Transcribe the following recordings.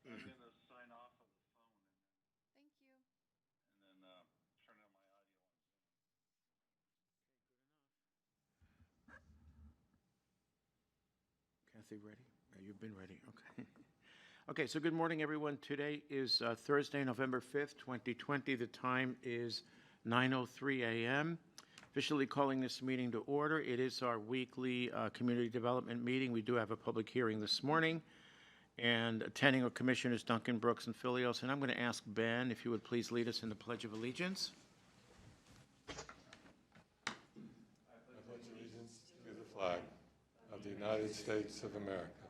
I'm going to sign off of the phone Thank you. and then turn on my audio on Zoom. Kathy, ready? You've been ready, okay. Okay, so good morning, everyone. Today is Thursday, November 5th, 2020. The time is 9:03 a.m. Officially calling this meeting to order. It is our weekly community development meeting. We do have a public hearing this morning. And attending are Commissioners Duncan, Brooks, and Filios. And I'm going to ask Ben if you would please lead us in the Pledge of Allegiance. I pledge allegiance to the flag of the United States of America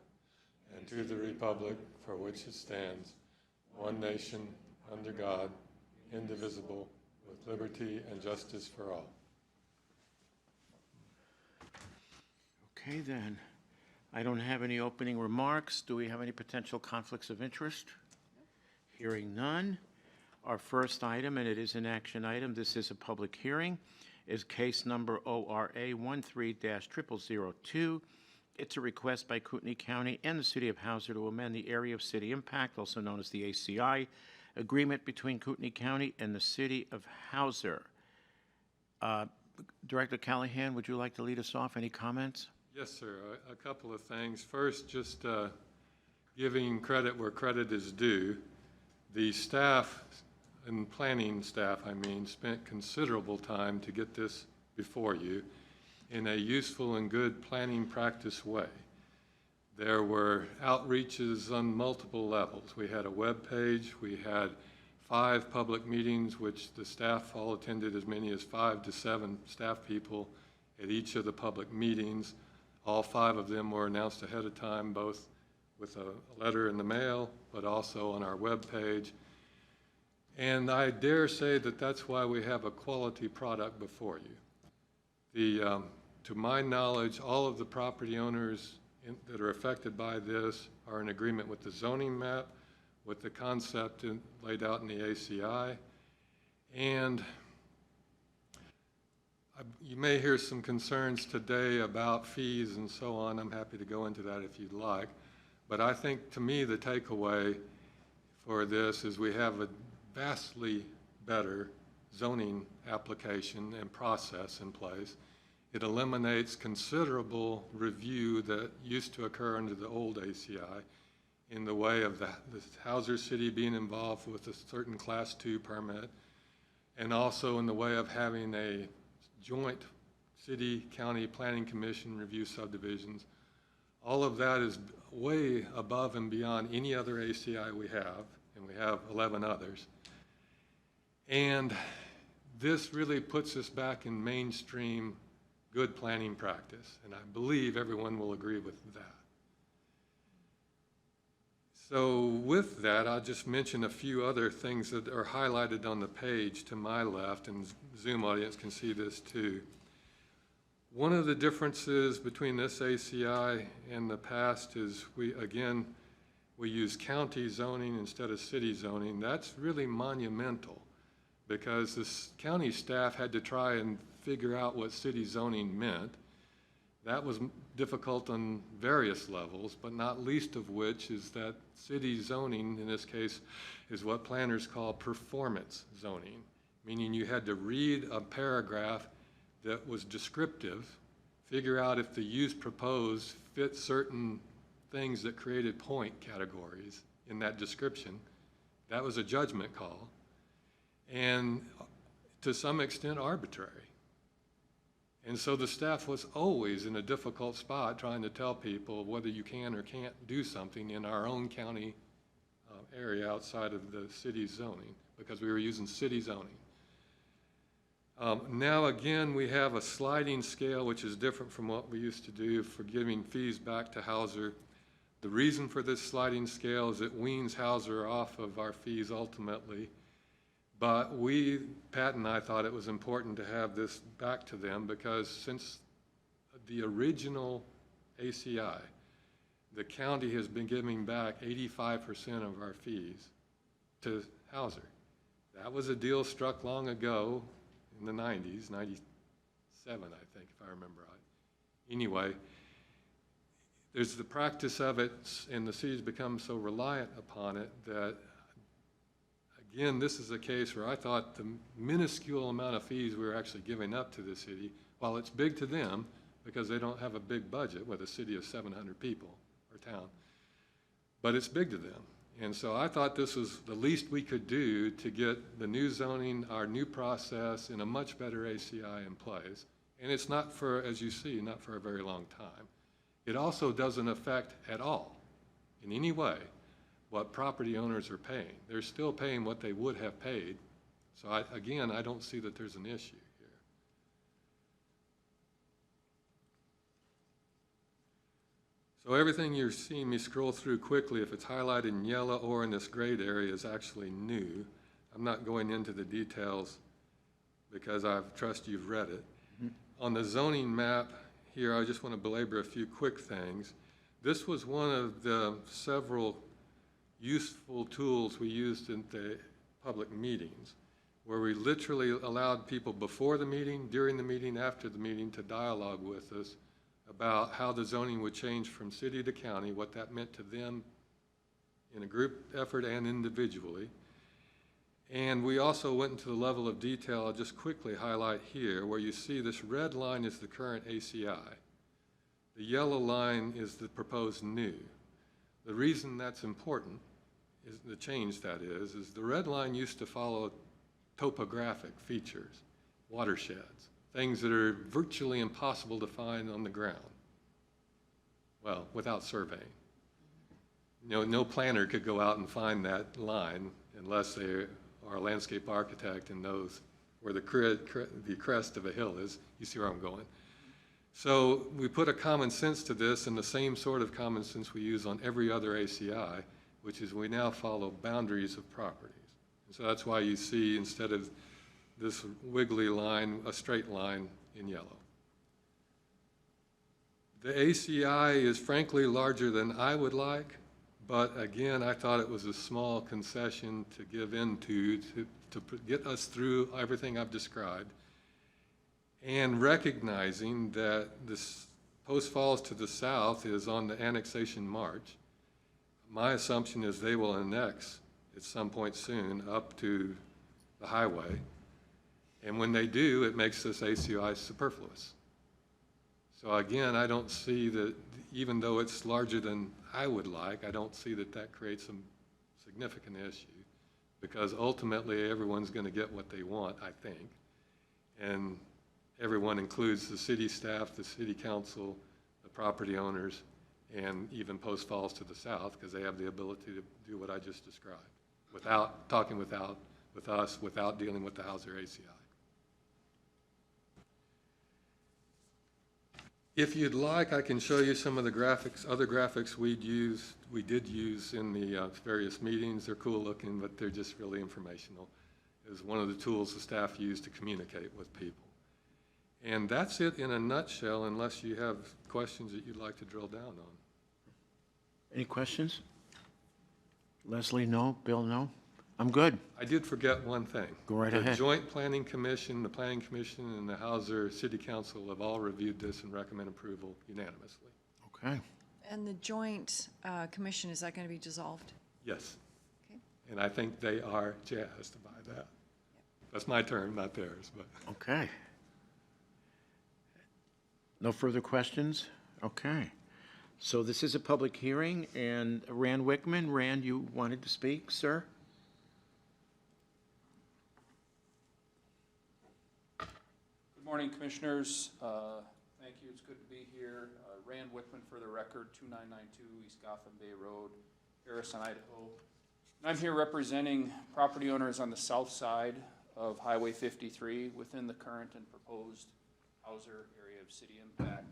and to the republic for which it stands, one nation, under God, indivisible, with liberty and justice for all. Okay, then. I don't have any opening remarks. Do we have any potential conflicts of interest? Hearing none. Our first item, and it is an action item, this is a public hearing, is case number ORA 13-0002. It's a request by Kootenai County and the City of Hauser to amend the Area of City Impact, also known as the ACI, agreement between Kootenai County and the City of Hauser. Director Callahan, would you like to lead us off? Any comments? Yes, sir. A couple of things. First, just giving credit where credit is due. The staff, and planning staff, spent considerable time to get this before you in a useful and good planning practice way. There were outreaches on multiple levels. We had a web page. We had 5 public meetings, which the staff all attended, as many as 5 to 7 staff people at each of the public meetings. All 5 of them were announced ahead of time, both with a letter in the mail, but also on our webpage. And I dare say that that's why we have a quality product before you. To my knowledge, all of the property owners that are affected by this are in agreement with the zoning map, with the concept laid out in the ACI, and you may hear some concerns today about fees and so on. I'm happy to go into that if you'd like. But I think, to me, the takeaway for this is we have a vastly better zoning application and process in place. It eliminates considerable review that used to occur under the old ACI in the way of the Hauser City being involved with a certain Class 2 permit, and also in the way of having a joint city-county planning commission review subdivisions. All of that is way above and beyond any other ACI we have, and we have 11 others. And this really puts us back in mainstream good planning practice, and I believe everyone will agree with that. So with that, I'll just mention a few other things that are highlighted on the page to my left, and Zoom audience can see this too. One of the differences between this ACI and the past is we use county zoning instead of city zoning. That's really monumental because this county staff had to try and figure out what city zoning meant. That was difficult on various levels, but not least of which is that city zoning, in this case, is what planners call performance zoning, meaning you had to read a paragraph that was descriptive, figure out if the use proposed fit certain things that created point categories in that description. That was a judgment call, and to some extent arbitrary. And so the staff was always in a difficult spot trying to tell people whether you can or can't do something in our own county area outside of the city zoning, because we were using city zoning. Now again, we have a sliding scale, which is different from what we used to do for giving fees back to Hauser. The reason for this sliding scale is it weans Hauser off of our fees ultimately. But Pat and I thought it was important to have this back to them because since the original ACI, the county has been giving back 85% of our fees to Hauser. That was a deal struck long ago in the 90s, 97, I think, if I remember right. Anyway, there's the practice of it, and the city's become so reliant upon it that, again, this is a case where I thought the minuscule amount of fees we were actually giving up to the city, while it's big to them, because they don't have a big budget with a city of 700 people, or town, but it's big to them. And so I thought this was the least we could do to get the new zoning, our new process, in a much better ACI in place. And it's not for, as you see, not for a very long time. It also doesn't affect at all, in any way, what property owners are paying. They're still paying what they would have paid. So again, I don't see that there's an issue here. So everything you're seeing me scroll through quickly, if it's highlighted in yellow or in this grayed area, is actually new. I'm not going into the details because I trust you've read it. On the zoning map here, I just want to belabor a few quick things. This was one of the several useful tools we used in the public meetings, where we literally allowed people before the meeting, during the meeting, after the meeting to dialogue with us about how the zoning would change from city to county, what that meant to them in a group effort and individually. And we also went into the level of detail I'll just quickly highlight here, where you see this red line is the current ACI. The yellow line is the proposed new. The reason that's important, is the change that is the red line used to follow topographic features, watersheds, things that are virtually impossible to find on the ground. Well, without surveying. No planner could go out and find that line unless they are a landscape architect and knows where the crest of a hill is. You see where I'm going? So we put a common sense to this, and the same sort of common sense we use on every other ACI, which is we now follow boundaries of properties. And so that's why you see, instead of this wiggly line, a straight line in yellow. The ACI is frankly larger than I would like, but again, I thought it was a small concession to give into to get us through everything I've described, and recognizing that this Post Falls to the south is on the annexation march. My assumption is they will annex at some point soon up to the highway, and when they do, it makes this ACI superfluous. So again, I don't see that, even though it's larger than I would like, I don't see that that creates some significant issue, because ultimately everyone's going to get what they want, I think. And everyone includes the city staff, the city council, the property owners, and even Post Falls to the south, because they have the ability to do what I just described without talking with us, without dealing with the Hauser ACI. If you'd like, I can show you some of the graphics, other graphics we did use in the various meetings. They're cool looking, but they're just really informational. It was one of the tools the staff used to communicate with people. And that's it in a nutshell, unless you have questions that you'd like to drill down on. Any questions? Leslie, no? Bill, no? I'm good. I did forget one thing. Go right the ahead. The Joint Planning Commission, the Planning Commission, and the Hauser City Council have all reviewed this and recommend approval unanimously. Okay. And the joint commission, is that going to be dissolved? Yes. Okay. And I think they are jazzed by that. Yep. That's my term, not theirs. But Okay. No further questions? Okay. So this is a public hearing, and Rand Wickman. Rand, you wanted to speak, sir? Good morning, Commissioners. Thank you. It's good to be here. Rand Wickman for the record, 2992 East Gotham Bay Road, Harrison, Idaho. And I'm here representing property owners on the south side of Highway 53 within the current and proposed Hauser area of city impact.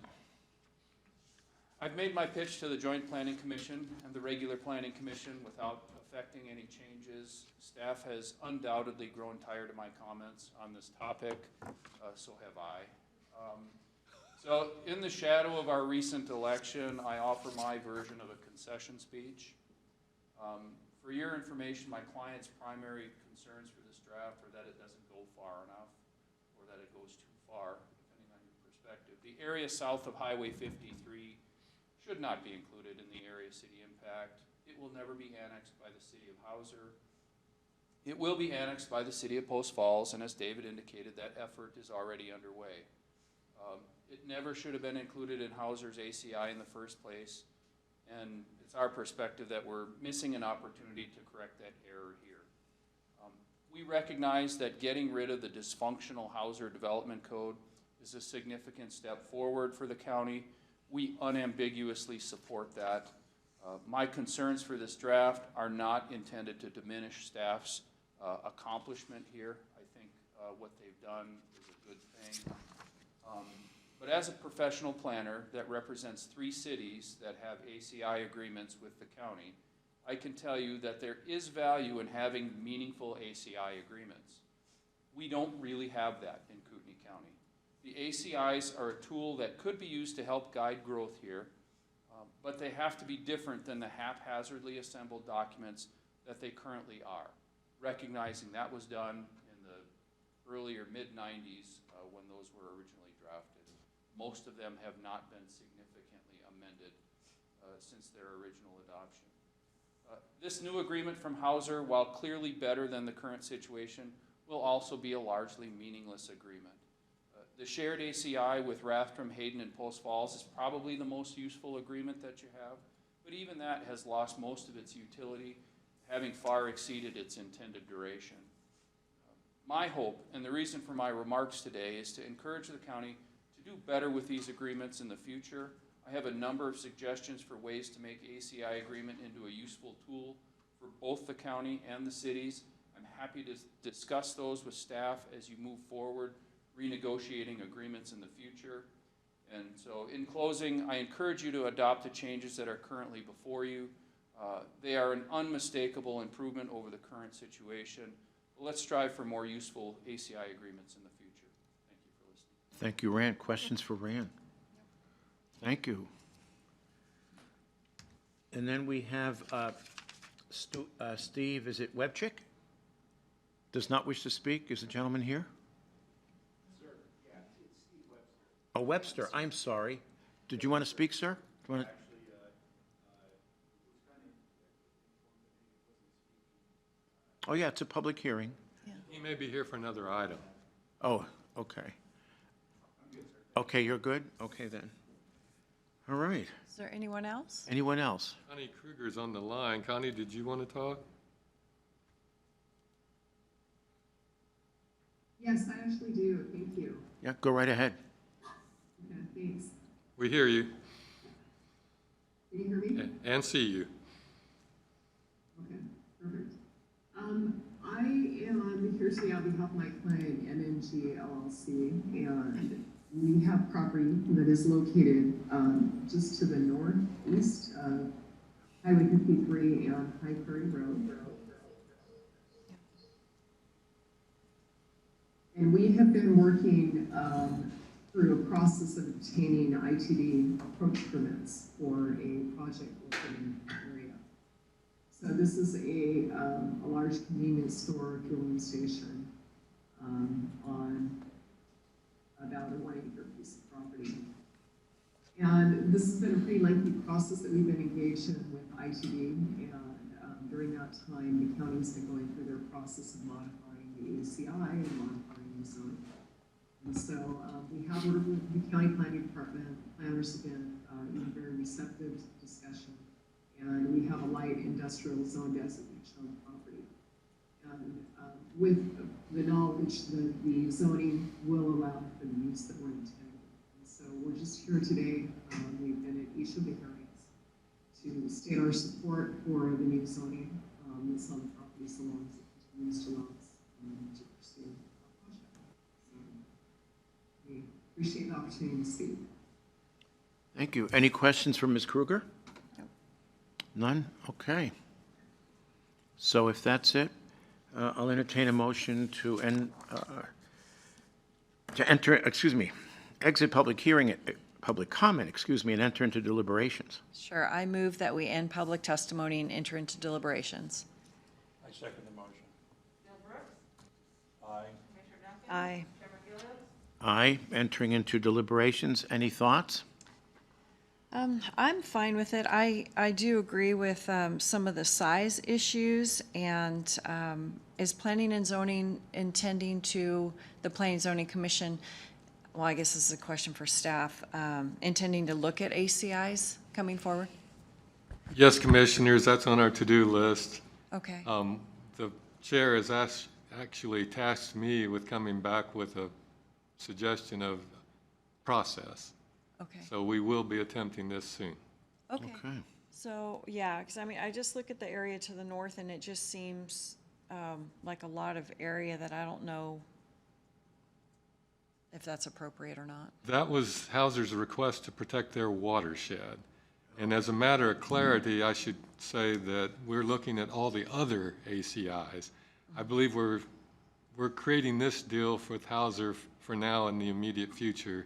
I've made my pitch to the Joint Planning Commission and the regular Planning Commission without affecting any changes. Staff has undoubtedly grown tired of my comments on this topic, so have I. So in the shadow of our recent election, I offer my version of a concession speech. For your information, my client's primary concerns for this draft are that it doesn't go far enough or that it goes too far, depending on your perspective. The area south of Highway 53 should not be included in the area city impact. It will never be annexed by the city of Hauser. It will be annexed by the city of Post Falls, and as David indicated, that effort is already underway. It never should have been included in Hauser's ACI in the first place, and it's our perspective that we're missing an opportunity to correct that error here. We recognize that getting rid of the dysfunctional Hauser Development Code is a significant step forward for the county. We unambiguously support that. My concerns for this draft are not intended to diminish staff's accomplishment here. I think what they've done is a good thing. But as a professional planner that represents 3 cities that have ACI agreements with the county, I can tell you that there is value in having meaningful ACI agreements. We don't really have that in Kootenai County. The ACIs are a tool that could be used to help guide growth here, but they have to be different than the haphazardly assembled documents that they currently are, recognizing that was done in the earlier mid-90s when those were originally drafted. Most of them have not been significantly amended since their original adoption. This new agreement from Hauser, while clearly better than the current situation, will also be a largely meaningless agreement. The shared ACI with Rathdrum, Hayden, and Post Falls is probably the most useful agreement that you have, but even that has lost most of its utility, having far exceeded its intended duration. My hope, and the reason for my remarks today, is to encourage the county to do better with these agreements in the future. I have a number of suggestions for ways to make ACI agreement into a useful tool for both the county and the cities. I'm happy to discuss those with staff as you move forward, renegotiating agreements in the future. And so in closing, I encourage you to adopt the changes that are currently before you. They are an unmistakable improvement over the current situation. Let's strive for more useful ACI agreements in the future. Thank you for listening. Thank you, Rand. Questions for Rand? Thank you. And then we have Steve, is it Webchick? Does not wish to speak. Is the gentleman here? Sir, yeah, it's Steve Webster. Oh, Webster, I'm sorry. Did you want to speak, sir? Do you want to? Actually, was kind of informed that he wasn't speaking. Oh, yeah, it's a public hearing. He may be here for another item. Oh, okay. I'm good, sir. Okay, you're good? Okay, then. All right. Is there anyone else? Anyone else? Connie Kruger's on the line. Connie, did you want to talk? Yes, I actually do. Thank you. Yeah, go right ahead. Okay, thanks. We hear you Can you hear me? and see you. Okay, perfect. I am here today on behalf of my client, MNG LLC, and we have property that is located just to the northeast of Highway 53 and High Prairie Road. And we have been working through a process of obtaining ITD approach permits for a project within the area. So this is a large convenience store fueling station on about a 1-acre piece of property. And this has been a pretty lengthy process that we've been engaged in with ITD, and during that time, the county's been going through their process of modifying the ACI and modifying the zone. And so we have worked with the county planning department. Planners have been very receptive to the discussion, and we have a light industrial zone designation on the property. And with the knowledge that the zoning will allow for the use that we're intending. And so we're just here today, we've been at each of the hearings to state our support for the new zoning that's on the property so long as it continues to allow us to pursue our project. So we appreciate the opportunity to speak. Thank you. Any questions for Ms. Kruger? None? Okay. So if that's it, I'll entertain a motion to exit public hearing, public comment, and enter into deliberations. Sure, I move that we end public testimony and enter into deliberations. I second the motion. Bill Brooks, Aye. Commissioner Duncan. Aye. Chairman Gillies, Aye, entering into deliberations. Any thoughts? I'm fine with it. I do agree with some of the size issues, and is Planning and Zoning intending to, the Planning and Zoning Commission, well, I guess this is a question for staff, intending to look at ACIs coming forward? Yes, Commissioners, that's on our to-do list. Okay, The chair has actually tasked me with coming back with a suggestion of process. okay, So we will be attempting this soon. okay. Okay. So, yeah, because I mean, I just look at the area to the north, and it just seems like a lot of area that I don't know if that's appropriate or not. That was Hauser's request to protect their watershed. And as a matter of clarity, I should say that we're looking at all the other ACIs. I believe we're creating this deal with Hauser for now and the immediate future,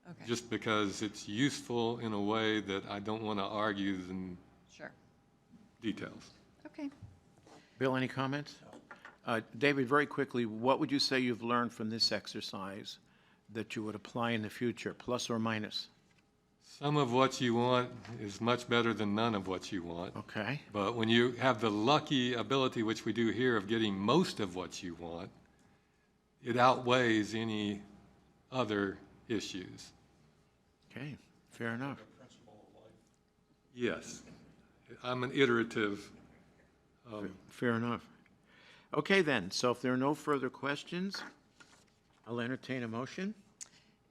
Okay, just because it's useful in a way that I don't want to argue the sure. details. Okay. Bill, any comments? David, very quickly, what would you say you've learned from this exercise that you would apply in the future, plus or minus? Some of what you want is much better than none of what you want. Okay. But when you have the lucky ability, which we do here, of getting most of what you want, it outweighs any other issues. Okay, fair enough. Yes, I'm an iterative. Fair enough. Okay, then, so if there are no further questions, I'll entertain a motion.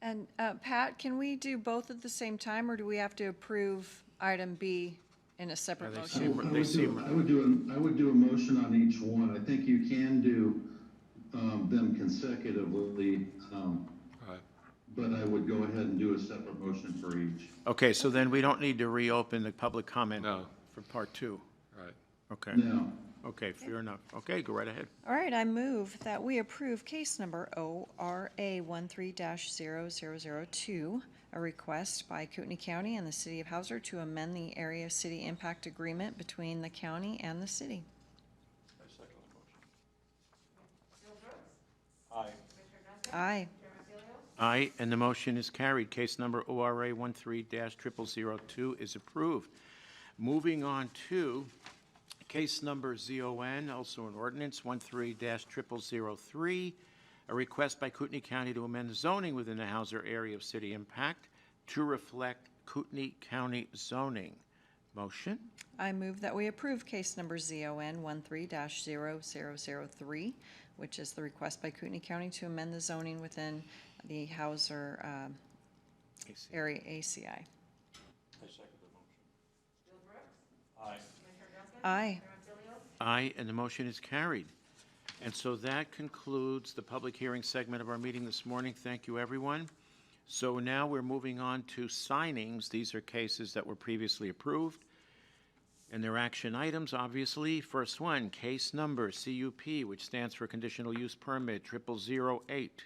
And Pat, can we do both at the same time, or do we have to approve item B in a separate they motion? seem- I would do a motion on each one. I think you can do them consecutively, Right. but I would go ahead and do a separate motion for each. Okay, so then we don't need to reopen the public comment No. for part two. Right. Okay, Now, okay, fair enough. Okay, go right ahead. All right, I move that we approve case number ORA 13-0002, a request by Kootenai County and the City of Hauser to amend the Area City Impact Agreement between the county and the city. Aye. Aye, and the motion is carried. Case number ORA 13-0002 is approved. Moving on to case number ZON, also an ordinance 13-0003, a request by Kootenai County to amend the zoning within the Hauser area of city impact to reflect Kootenai County zoning. Motion? I move that we approve case number ZON 13-0003, which is the request by Kootenai County to amend the zoning within the Hauser area ACI. Aye. Aye, and the motion is carried. And so that concludes the public hearing segment of our meeting this morning. Thank you, everyone. So now we're moving on to signings. These are cases that were previously approved, and they're action items, obviously. First one, case number CUP, which stands for Conditional Use Permit 0008,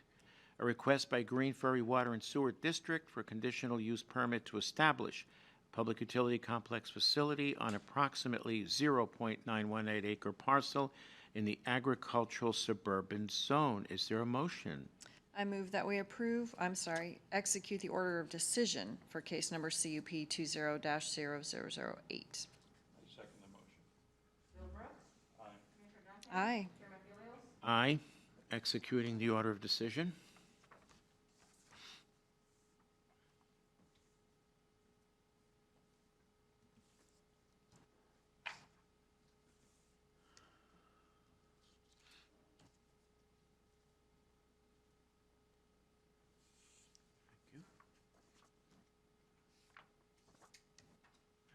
a request by Green Ferry Water and Sewer District for conditional use permit to establish a public utility complex facility on approximately 0.918 acre parcel in the agricultural suburban zone. Is there a motion? I move that we execute the order of decision for case number CUP 20-0008. Aye. Aye. Executing the order of decision.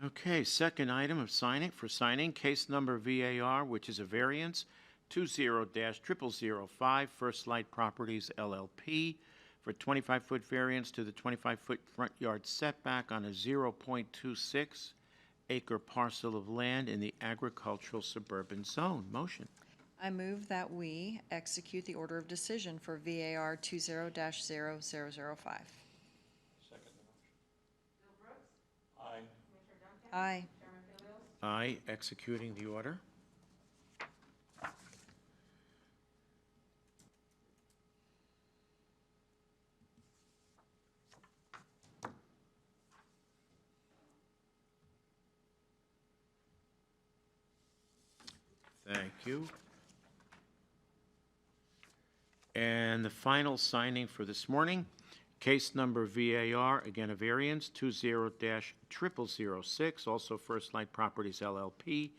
Okay, second item of signing, case number VAR, which is a variance 20-0005, First Light Properties LLP, for 25-foot variance to the 25-foot front yard setback on a 0.26 acre parcel of land in the agricultural suburban zone. Motion. I move that we execute the order of decision for VAR 20-0005. Aye. Aye, executing the order. Thank you. And the final signing for this morning, case number VAR, again a variance, 20-0006, also First Light Properties LLP.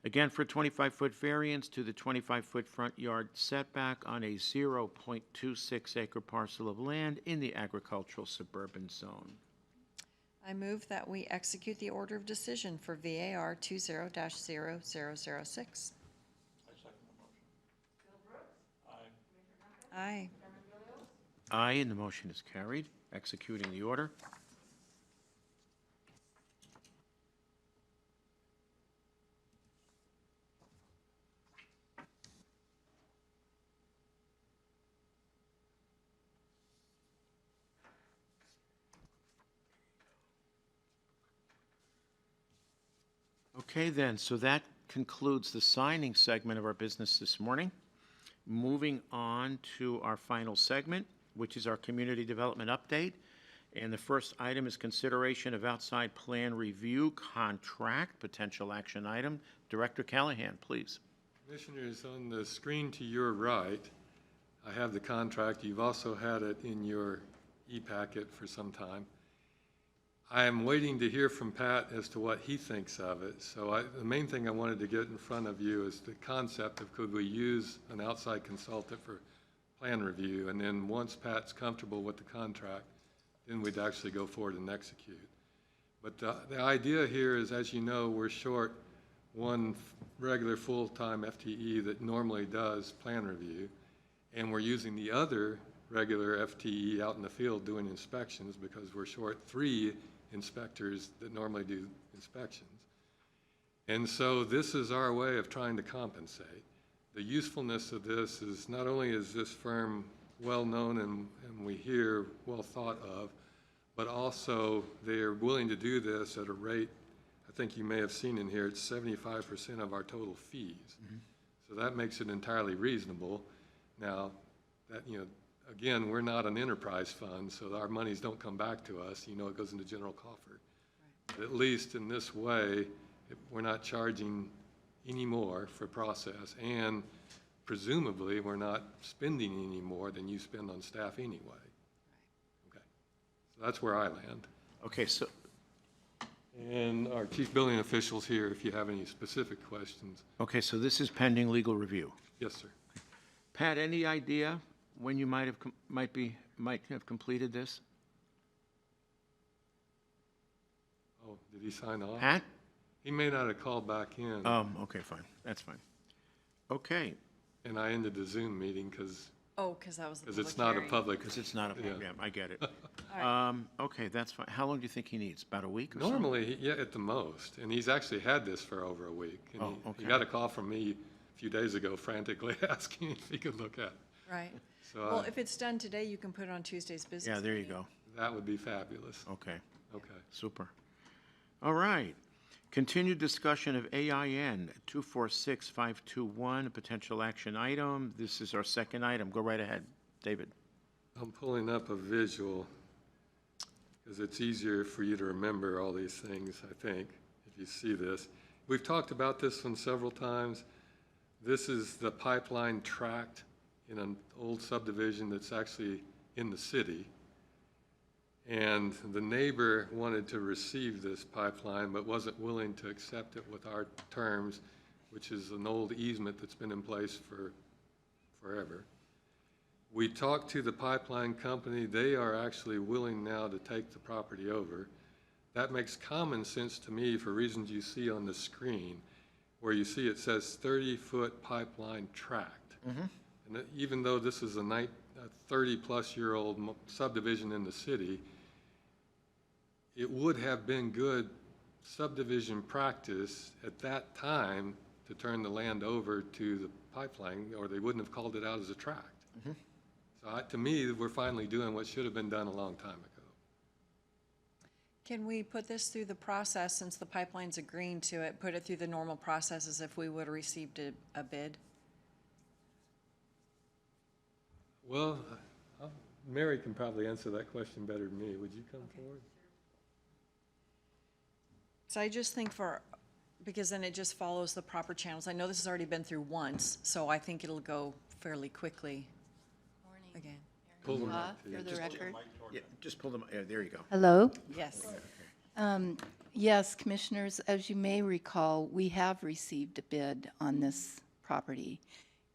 Again, for a 25-foot variance to the 25-foot front yard setback on a 0.26 acre parcel of land in the agricultural suburban zone. I move that we execute the order of decision for VAR 20-0006. I second the motion. Aye. Aye, and the motion is carried. Executing the order. Okay, then, so that concludes the signing segment of our business this morning. Moving on to our final segment, which is our community development update. And the first item is consideration of outside plan review contract, potential action item. Director Callahan, please. Commissioners, on the screen to your right, I have the contract. You've also had it in your e-packet for some time. I am waiting to hear from Pat as to what he thinks of it. So the main thing I wanted to get in front of you is the concept of could we use an outside consultant for plan review, and then once Pat's comfortable with the contract, then we'd actually go forward and execute. But the idea here is, as you know, we're short one regular full-time FTE that normally does plan review, and we're using the other regular FTE out in the field doing inspections because we're short 3 inspectors that normally do inspections. And so this is our way of trying to compensate. The usefulness of this is not only is this firm well-known and we hear well thought of, but also they are willing to do this at a rate, I think you may have seen in here, it's 75% of our total fees. Mm-hmm. So that makes it entirely reasonable. Now, that, you know, again, we're not an enterprise fund, so our monies don't come back to us. You know, it goes into general coffer. Right. But at least in this way, we're not charging any more for process, and presumably we're not spending any more than you spend on staff anyway. Right. Okay, so that's where I land. Okay, so. And our chief building officials here, if you have any specific questions. Okay, so this is pending legal review. Yes, sir. Pat, any idea when you might have completed this? Oh, did he sign off? Pat? He may not have called back in. Okay, fine. That's fine. Okay. And I ended the Zoom meeting because that was the public it's not a hearing. public. Because it's not a program. I get it. Right. Okay, that's fine. How long do you think he needs? About a week or so? Normally, yeah, at the most. And he's actually had this for over a week. And okay. He got a call from me a few days ago frantically asking if he could look at it. Right. So Well, if it's done today, you can put it on Tuesday's business. Yeah, there you go. that would be fabulous. Okay, Okay. super. All right. Continued discussion of AIN 246521, a potential action item. This is our second item. Go right ahead, David. I'm pulling up a visual because it's easier for you to remember all these things, I think, if you see this. We've talked about this one several times. This is the pipeline tract in an old subdivision that's actually in the city. And the neighbor wanted to receive this pipeline but wasn't willing to accept it with our terms, which is an old easement that's been in place for forever. We talked to the pipeline company. They are actually willing now to take the property over. That makes common sense to me for reasons you see on the screen, where you see it says 30-foot pipeline tract. Mm-hmm. And even though this is a 30-plus-year-old subdivision in the city, it would have been good subdivision practice at that time to turn the land over to the pipeline, or they wouldn't have called it out as a tract. Mm-hmm. So to me, we're finally doing what should have been done a long time ago. Can we put this through the process, since the pipeline's agreeing to it, put it through the normal process as if we would have received a bid? Well, Mary can probably answer that question better than me. Would you come forward? So I just think for Because then it just follows the proper channels. I know this has already been through once, so I think it'll go fairly quickly again. Pull them For up to you. the record. Yeah, just pull them, there you go. Hello? Yes. Yes, Commissioners, as you may recall, we have received a bid on this property,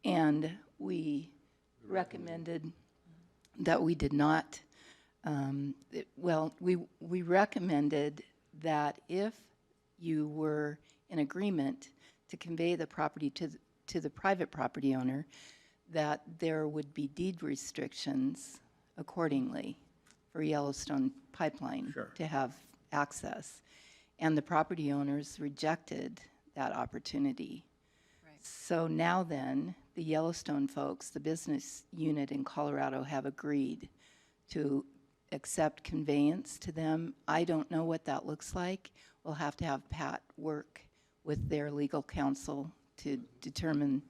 and we recommended that we did not, we recommended that if you were in agreement to convey the property to the private property owner, that there would be deed restrictions accordingly for Yellowstone Pipeline Sure. to have access. And the property owners rejected that opportunity. Right. So now then, the Yellowstone folks, the business unit in Colorado, have agreed to accept conveyance to them. I don't know what that looks like. We'll have to have Pat work with their legal counsel to determine,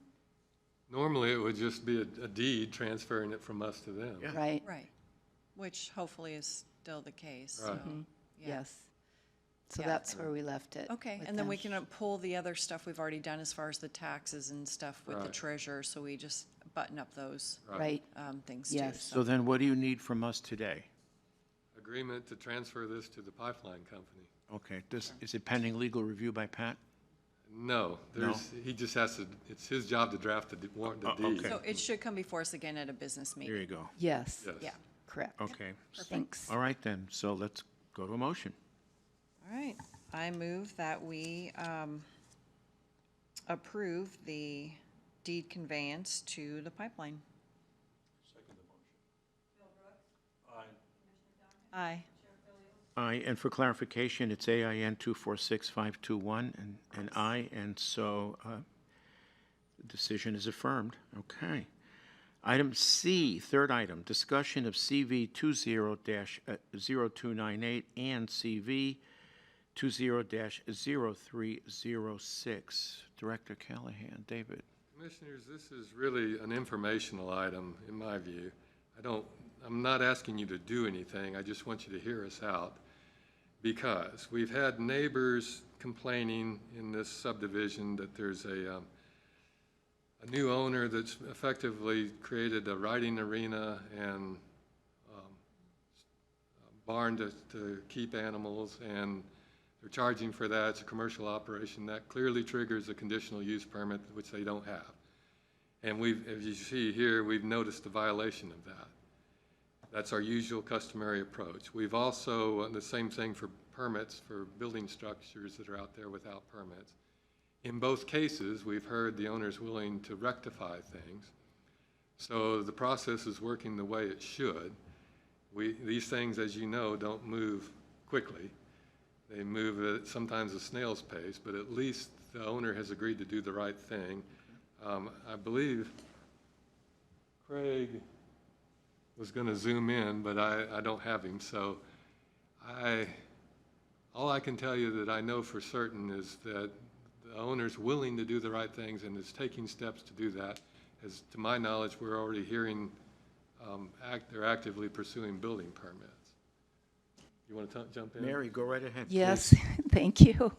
Normally, it would just be a deed transferring it from us to them. Yeah. right? Right. Which hopefully is still the case, so. Right. yeah. Yes. So Yeah. that's where we left it. Okay, with and then them. we can pull the other stuff we've already done as far as the taxes and stuff with the Right. treasurer, so we just button up those Right, things too. Yes. So then what do you need from us today? Agreement to transfer this to the pipeline company. Okay, is it pending legal review by Pat? No, he just has to, it's his job to draft the deed. okay. So it should come before us again at a business There meeting. you go. yes, Yes. Yeah, correct. Okay. Thanks. All right then, so let's go to a motion. all right. I move that we approve the deed conveyance to the pipeline. Aye. Aye, and for clarification, it's AIN 246521 and I, and so the decision is affirmed. Okay. Item C, third item, discussion of CV 20-0298 and CV 20-0306. Director Callahan, David. Commissioners, this is really an informational item, in my view. I'm not asking you to do anything, I just want you to hear us out. Because we've had neighbors complaining in this subdivision that there's a new owner that's effectively created a riding arena and a barn to keep animals, and they're charging for that. It's a commercial operation. That clearly triggers a conditional use permit, which they don't have. And as you see here, we've noticed a violation of that. That's our usual customary approach. We've also, the same thing for permits for building structures that are out there without permits. In both cases, we've heard the owner's willing to rectify things. So the process is working the way it should. These things, as you know, don't move quickly. They move at sometimes a snail's pace, but at least the owner has agreed to do the right thing. I believe Craig was going to zoom in, but I don't have him. So all I can tell you that I know for certain is that the owner's willing to do the right things and is taking steps to do that. As to my knowledge, we're already hearing they're actively pursuing building permits. You want to jump in? Mary, go right ahead. Yes, please. thank you.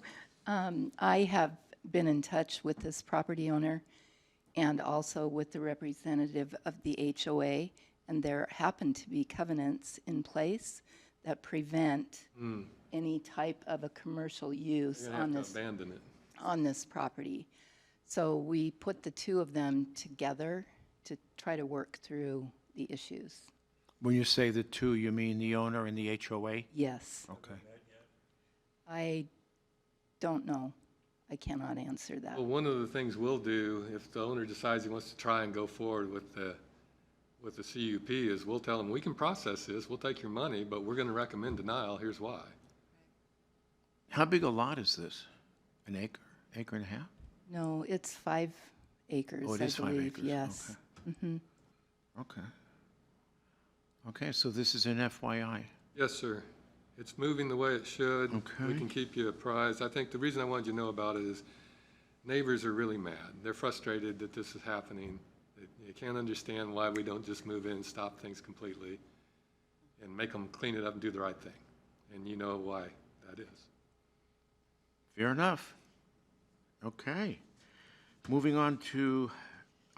I have been in touch with this property owner and also with the representative of the HOA, and there happen to be covenants in place that prevent any type of a commercial use You're going on to have this, to abandon it. on this property. So we put the two of them together to try to work through the issues. When you say the two, you mean the owner and the HOA? Yes, Okay. I don't know. I cannot answer that. Well, one of the things we'll do, if the owner decides he wants to try and go forward with the CUP, is we'll tell them, we can process this, we'll take your money, but we're going to recommend denial, here's why. How big a lot is this? An acre, acre and a half? No, it's 5 acres, Oh, it I is 5 believe, acres. yes. Okay. Okay, so this is an FYI. Yes, sir. It's moving the way it should. We Okay. can keep you apprised. I think the reason I wanted you to know about it is neighbors are really mad. They're frustrated that this is happening. They can't understand why we don't just move in and stop things completely and make them clean it up and do the right thing. And you know why that is. Fair enough. Okay. Moving on to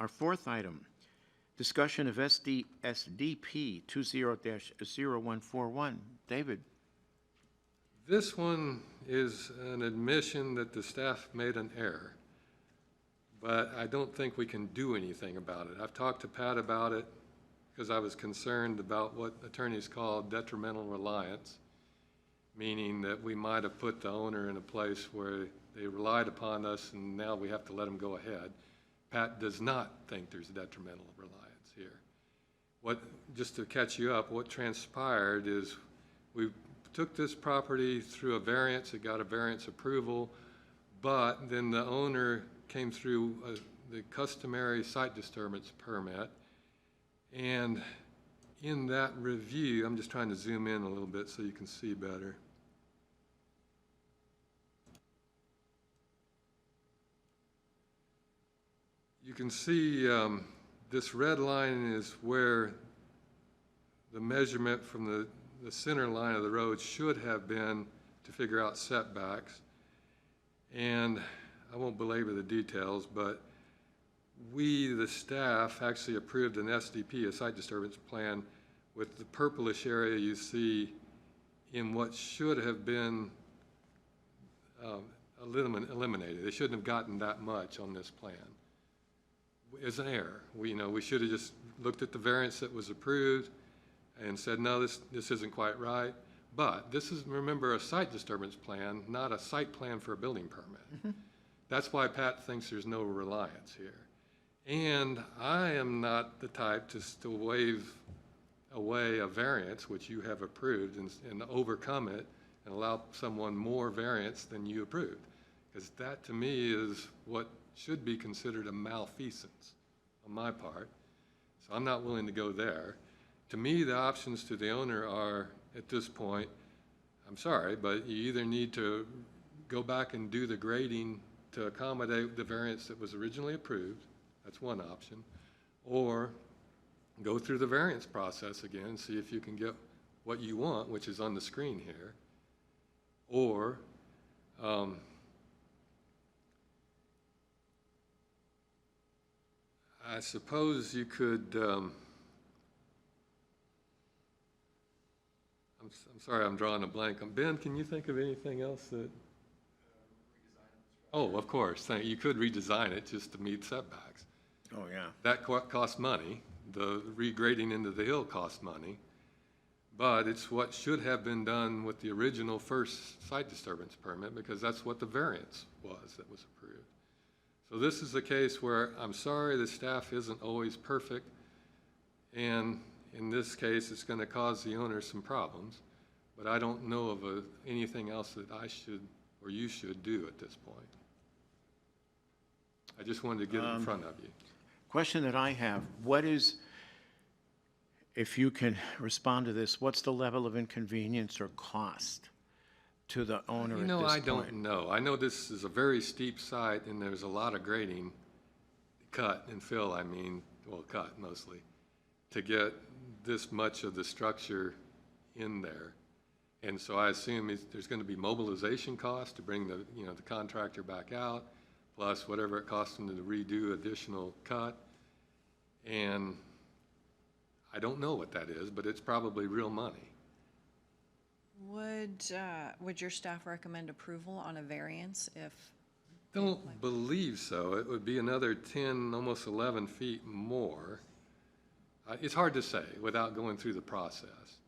our fourth item, discussion of SDP 20-0141. David? This one is an admission that the staff made an error, but I don't think we can do anything about it. I've talked to Pat about it because I was concerned about what attorneys call detrimental reliance, meaning that we might have put the owner in a place where they relied upon us and now we have to let them go ahead. Pat does not think there's detrimental reliance here. Just to catch you up, what transpired is we took this property through a variance, it got a variance approval, but then the owner came through the customary site disturbance permit, and in that review, I'm just trying to zoom in a little bit so you can see better. You can see this red line is where the measurement from the center line of the road should have been to figure out setbacks. And I won't belabor the details, but we, the staff, actually approved an SDP, a site disturbance plan, with the purplish area you see in what should have been eliminated. They shouldn't have gotten that much on this plan. It's an error. We should have just looked at the variance that was approved and said, no, this isn't quite right. But this is, remember, a site disturbance plan, not a site plan for a building permit. That's why Pat thinks there's no reliance here. And I am not the type to waive away a variance, which you have approved, and overcome it and allow someone more variance than you approved. Because that, to me, is what should be considered a malfeasance on my part. So I'm not willing to go there. To me, the options to the owner are, at this point, I'm sorry, but you either need to go back and do the grading to accommodate the variance that was originally approved. That's one option. Or go through the variance process again and see if you can get what you want, which is on the screen here. Or I suppose you could, I'm sorry, I'm drawing a blank. Ben, can you think of anything else that? Oh, of course. You could redesign it just to meet setbacks. Oh, yeah. That costs money. The regrading into the hill costs money. But it's what should have been done with the original first site disturbance permit, because that's what the variance was that was approved. So this is a case where I'm sorry the staff isn't always perfect, and in this case it's going to cause the owner some problems, but I don't know of anything else that I should or you should do at this point. I just wanted to get it in front of you. Question that I have, what is, if you can respond to this, what's the level of inconvenience or cost to the owner at this point? I don't know. I know this is a very steep site and there's a lot of grading, cut and fill, cut mostly, to get this much of the structure in there. And so I assume there's going to be mobilization costs to bring the contractor back out, plus whatever it costs them to redo additional cut. And I don't know what that is, but it's probably real money. Would your staff recommend approval on a variance if? Don't believe so. It would be another 10, almost 11 feet more. It's hard to say without going through the process.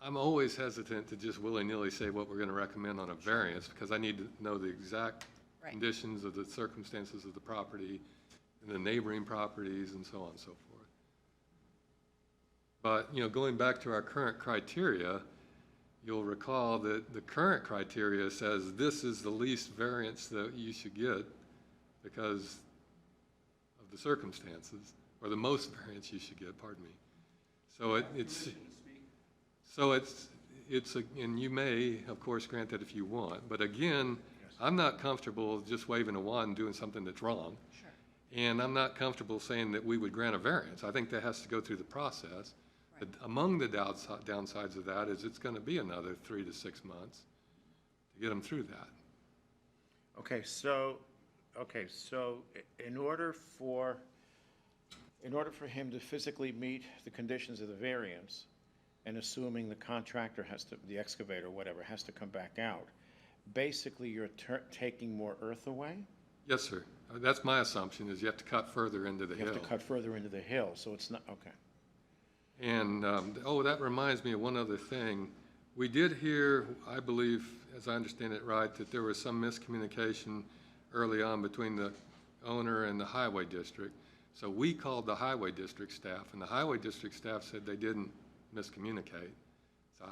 I'm always hesitant to just willy-nilly say what we're going to recommend on a variance, because I need to know the exact conditions of the circumstances of the property and the neighboring properties and so on and so forth. But, going back to our current criteria, you'll recall that the current criteria says this is the least variance that you should get because of the circumstances, or the most variance you should get, pardon me. So and you may, of course, grant that if you want, but again, I'm not comfortable just waving a wand and doing something that's wrong. Sure. And I'm not comfortable saying that we would grant a variance. I think that has to go through the process. Right. Among the downsides of that is it's going to be another 3 to 6 months to get them through that. Okay, so in order for him to physically meet the conditions of the variance, and assuming the contractor the excavator, whatever, has to come back out, basically you're taking more earth away? Yes, sir. That's my assumption, is you have to cut further into the hill. You have to cut further into the hill, so it's not, okay. And, that reminds me of one other thing. We did hear, I believe, as I understand it right, that there was some miscommunication early on between the owner and the highway district. So we called the highway district staff, and the highway district staff said they didn't miscommunicate. So,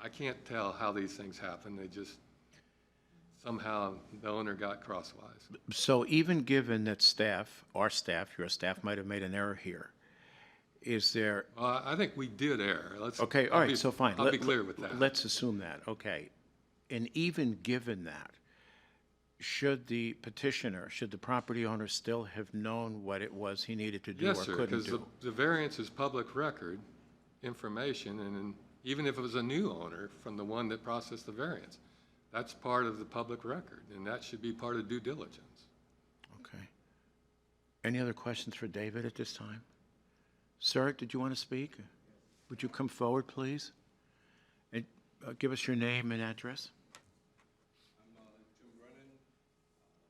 I can't tell how these things happen. They just, somehow the owner got crosswise. So even given that your staff might have made an error here, is there, I think we did err. okay, all right, so fine. I'll be clear with that. Let's assume that, okay. And even given that, should the property owner still have known what it was he needed to do or Yes, sir, couldn't because do? the variance is public record information, and even if it was a new owner from the one that processed the variance, that's part of the public record, and that should be part of due diligence. Okay. Any other questions for David at this time? Sir, did you want to speak? Would you come forward, please? And give us your name and address. I'm Jim Brennan.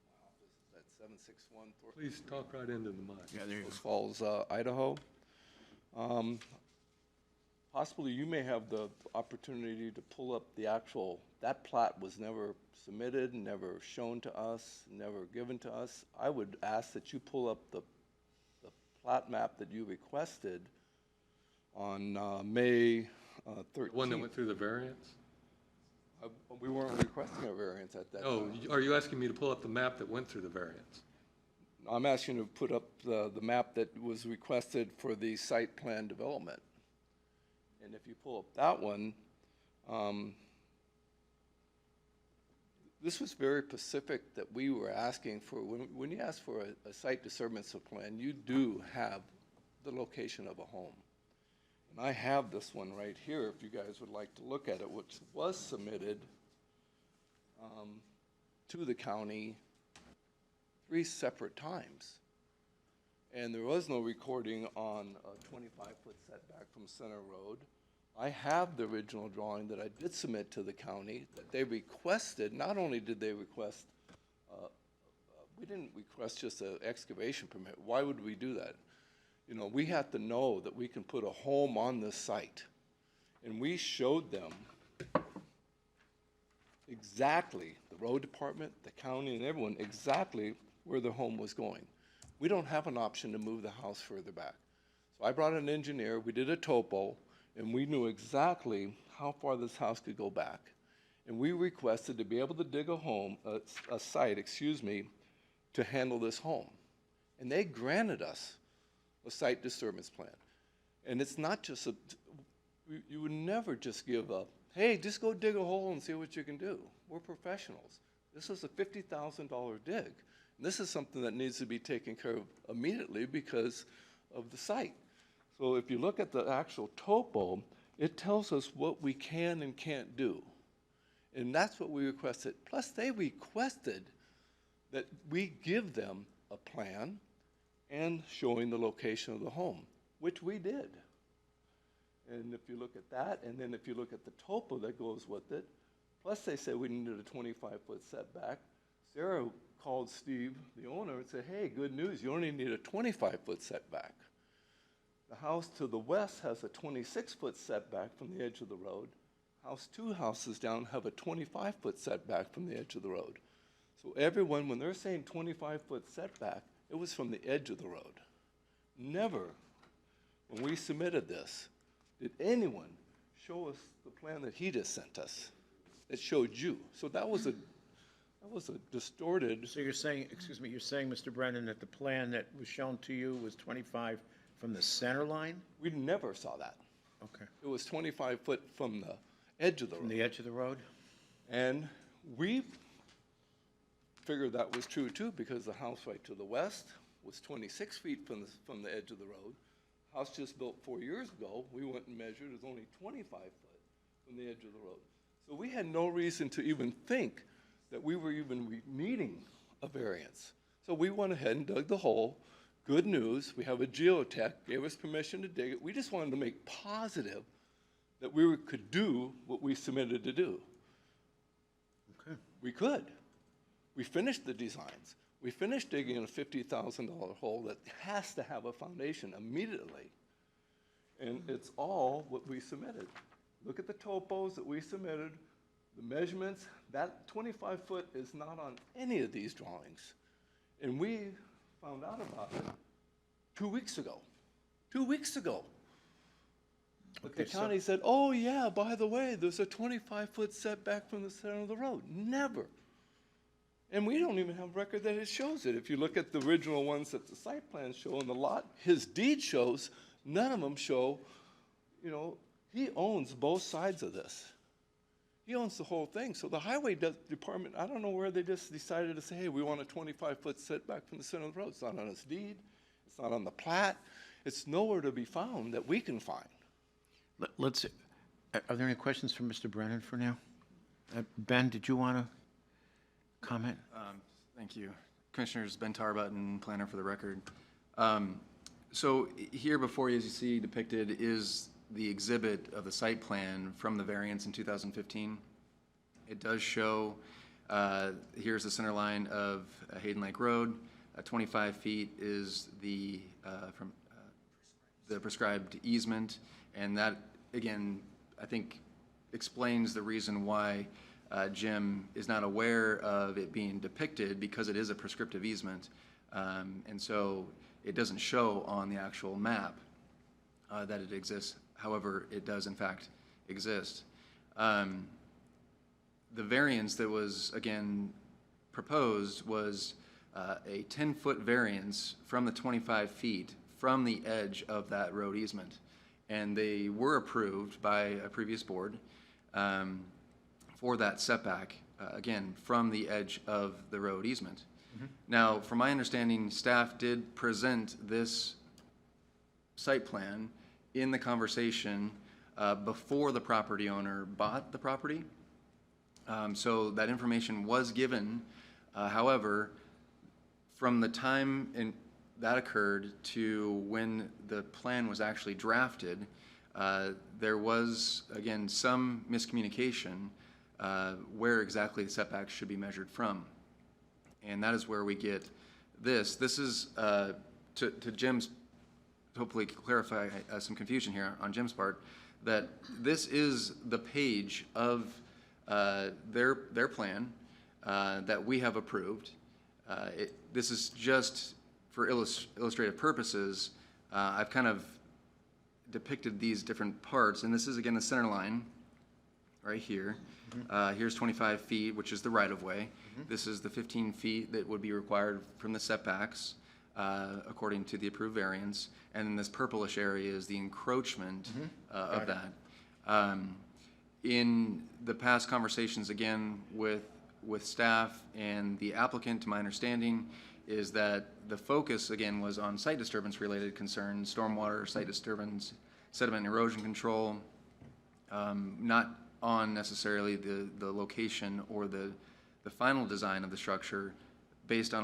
My office is at 761 Please talk right into the mic. Yeah, there you go. Post Falls, Idaho. Possibly you may have the opportunity to pull up the actual, that plat was never submitted, never shown to us, never given to us. I would ask that you pull up the plat map that you requested on May 13th. The one that went through the variance? We weren't requesting a variance at that Oh, time. are you asking me to pull up the map that went through the variance? I'm asking you to put up the map that was requested for the site plan development. And if you pull up that one, this was very specific that we were asking for. When you ask for a site disturbance plan, you do have the location of a home. And I have this one right here, if you guys would like to look at it, which was submitted to the county 3 separate times. And there was no recording on a 25-foot setback from Center Road. I have the original drawing that I did submit to the county that they requested. Not only did they request, we didn't request just an excavation permit. Why would we do that? We have to know that we can put a home on this site. And we showed them exactly, the road department, the county, and everyone, exactly where the home was going. We don't have an option to move the house further back. So I brought an engineer, we did a topo, and we knew exactly how far this house could go back. And we requested to be able to dig a site, to handle this home. And they granted us a site disturbance plan. And it's not just you would never just give up, hey, just go dig a hole and see what you can do. We're professionals. This is a $50,000 dig. And this is something that needs to be taken care of immediately because of the site. So if you look at the actual topo, it tells us what we can and can't do. And that's what we requested. Plus, they requested that we give them a plan and showing the location of the home, which we did. And if you look at that, and then if you look at the topo that goes with it, plus they said we needed a 25-foot setback. Sarah called Steve, the owner, and said, hey, good news, you only need a 25-foot setback. The house to the west has a 26-foot setback from the edge of the road. Two houses down have a 25-foot setback from the edge of the road. So everyone, when they're saying 25-foot setback, it was from the edge of the road. Never, when we submitted this, did anyone show us the plan that he just sent us that showed you. So that was a distorted. So you're saying, you're saying, Mr. Brennan, that the plan that was shown to you was 25 from the center line? We never saw that. Okay. It was 25 foot from the edge of the road. From the edge of the road? And we figured that was true too, because the house right to the west was 26 feet from the edge of the road. House just built 4 years ago, we went and measured, it was only 25 foot from the edge of the road. So we had no reason to even think that we were even needing a variance. So we went ahead and dug the hole. Good news, we have a geotech, gave us permission to dig it. We just wanted to make positive that we could do what we submitted to do. Okay. We could. We finished the designs. We finished digging a $50,000 hole that has to have a foundation immediately. And it's all what we submitted. Look at the topos that we submitted, the measurements. That 25-foot is not on any of these drawings. And we found out about it 2 weeks ago. 2 weeks ago. But the county said, oh yeah, by the way, there's a 25-foot setback from the center of the road. Never. And we don't even have record that it shows it. If you look at the original ones that the site plans show in the lot, his deed shows, none of them show, you know, he owns both sides of this. He owns the whole thing. So the highway department, I don't know where they just decided to say, hey, we want a 25-foot setback from the center of the road. It's not on his deed. It's not on the plat. It's nowhere to be found that we can find. Let's, are there any questions for Mr. Brennan for now? Ben, did you want to comment? Thank you. Commissioners, Ben Tarbutton, planner for the record. So here before you, as you see depicted, is the exhibit of the site plan from the variance in 2015. It does show, here's the center line of Hayden Lake Road. 25 feet is the prescribed easement, and that, again, I think explains the reason why Jim is not aware of it being depicted, because it is a prescriptive easement. And so it doesn't show on the actual map that it exists. However, it does in fact exist. The variance that was, again, proposed was a 10-foot variance from the 25 feet from the edge of that road easement. And they were approved by a previous board for that setback, again, from the edge of the road easement. Mm-hmm. Now, from my understanding, staff did present this site plan in the conversation before the property owner bought the property. So that information was given. However, from the time that occurred to when the plan was actually drafted, there was, again, some miscommunication where exactly the setbacks should be measured from. And that is where we get this. This is, to Jim's, hopefully clarify some confusion here on Jim's part, that this is the page of their plan that we have approved. This is just for illustrative purposes. I've kind of depicted these different parts, and this is, again, the center line right here. Here's 25 feet, which is the right-of-way. This is the 15 feet that would be required from the setbacks, according to the approved variance. And then this purplish area is the encroachment of that. In the past conversations, again, with staff and the applicant, to my understanding, is that the focus, again, was on site disturbance-related concerns, stormwater, site disturbance, sediment and erosion control, not on necessarily the location or the final design of the structure. Based on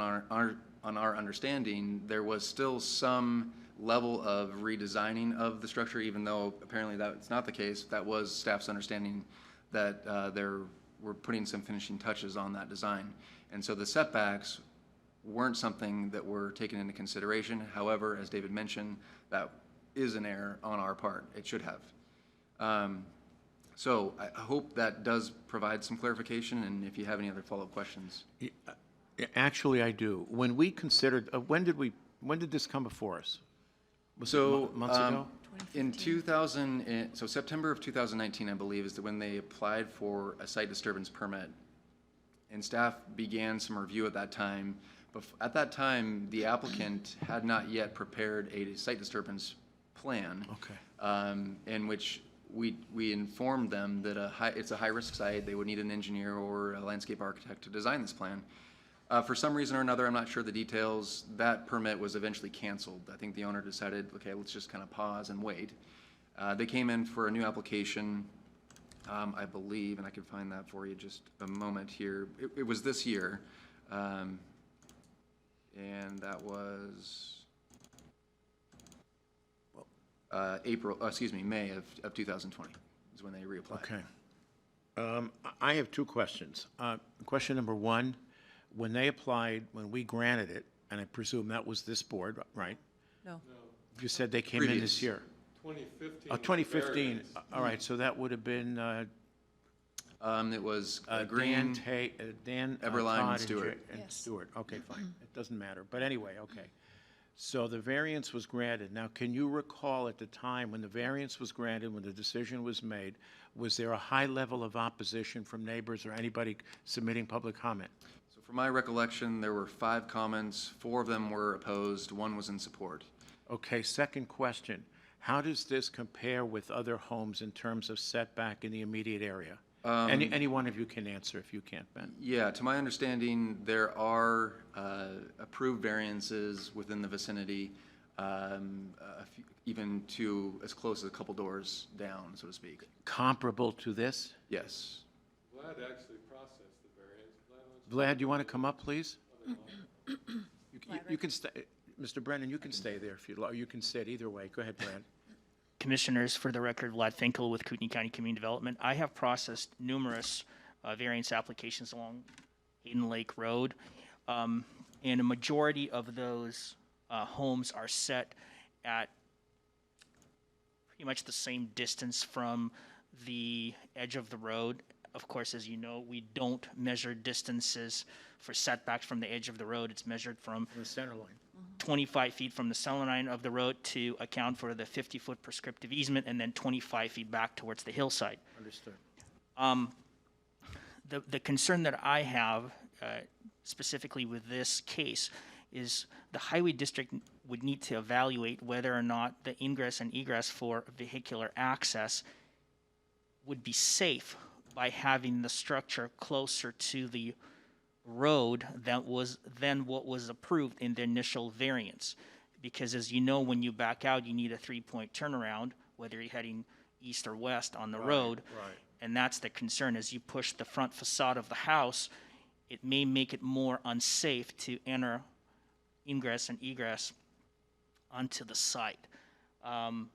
our understanding, there was still some level of redesigning of the structure, even though apparently that's not the case. That was staff's understanding, that we're putting some finishing touches on that design. And so the setbacks weren't something that were taken into consideration. However, as David mentioned, that is an error on our part. It should have. So I hope that does provide some clarification, and if you have any other follow-up questions. Actually, I do. When we considered, when did this come before us? Was it months ago? In so September of 2019, I believe, is when they applied for a site disturbance permit, and staff began some review at that time. But at that time, the applicant had not yet prepared a site disturbance plan. Okay. In which we informed them that it's a high-risk site. They would need an engineer or a landscape architect to design this plan. For some reason or another, I'm not sure the details, that permit was eventually canceled. I think the owner decided, okay, let's just kind of pause and wait. They came in for a new application I believe, and I can find that for you just a moment here. It was this year, and that was May of 2020 is when they reapplied. Okay. I have two questions. Question number one, when they applied, when we granted it, and I presume that was this board, right? No. You said they came in Previous. this year. 2015. 2015, variance. all right, so that would have been It was Dan, Green, Dan, Eberlein, Todd, and Stewart. And Yes. Stewart, okay, fine, it doesn't matter, but anyway, okay. So the variance was granted. Now, can you recall at the time when the variance was granted, when the decision was made, was there a high level of opposition from neighbors or anybody submitting public comment? So from my recollection, there were 5 comments, 4 of them were opposed, 1 was in support. Okay, second question, how does this compare with other homes in terms of setback in the immediate area? Any one of you can answer if you can't, Ben. Yeah, to my understanding, there are approved variances within the vicinity, even to as close as a couple doors down, so to speak. Comparable to this? Yes. Vlad actually processed the variance. Vlad, you want to come up, please? You can stay, Mr. Brennan, you can stay there if you'd like, you can sit either way. Go ahead, Brad. Commissioners, for the record, Vlad Finkel with Kootenai County Community Development. I have processed numerous variance applications along Hayden Lake Road, and a majority of those homes are set at pretty much the same distance from the edge of the road. Of course, as you know, we don't measure distances for setbacks from the edge of the road. It's measured from In the center line. 25 feet from the center line of the road to account for the 50-foot prescriptive easement, and then 25 feet back towards the hillside. Understood. The concern that I have specifically with this case is the highway district would need to evaluate whether or not the ingress and egress for vehicular access would be safe by having the structure closer to the road than what was approved in the initial variance. Because as you know, when you back out, you need a 3-point turnaround, whether you're heading east or west on the road. Right. And that's the concern. As you push the front facade of the house, it may make it more unsafe to enter ingress and egress onto the site. And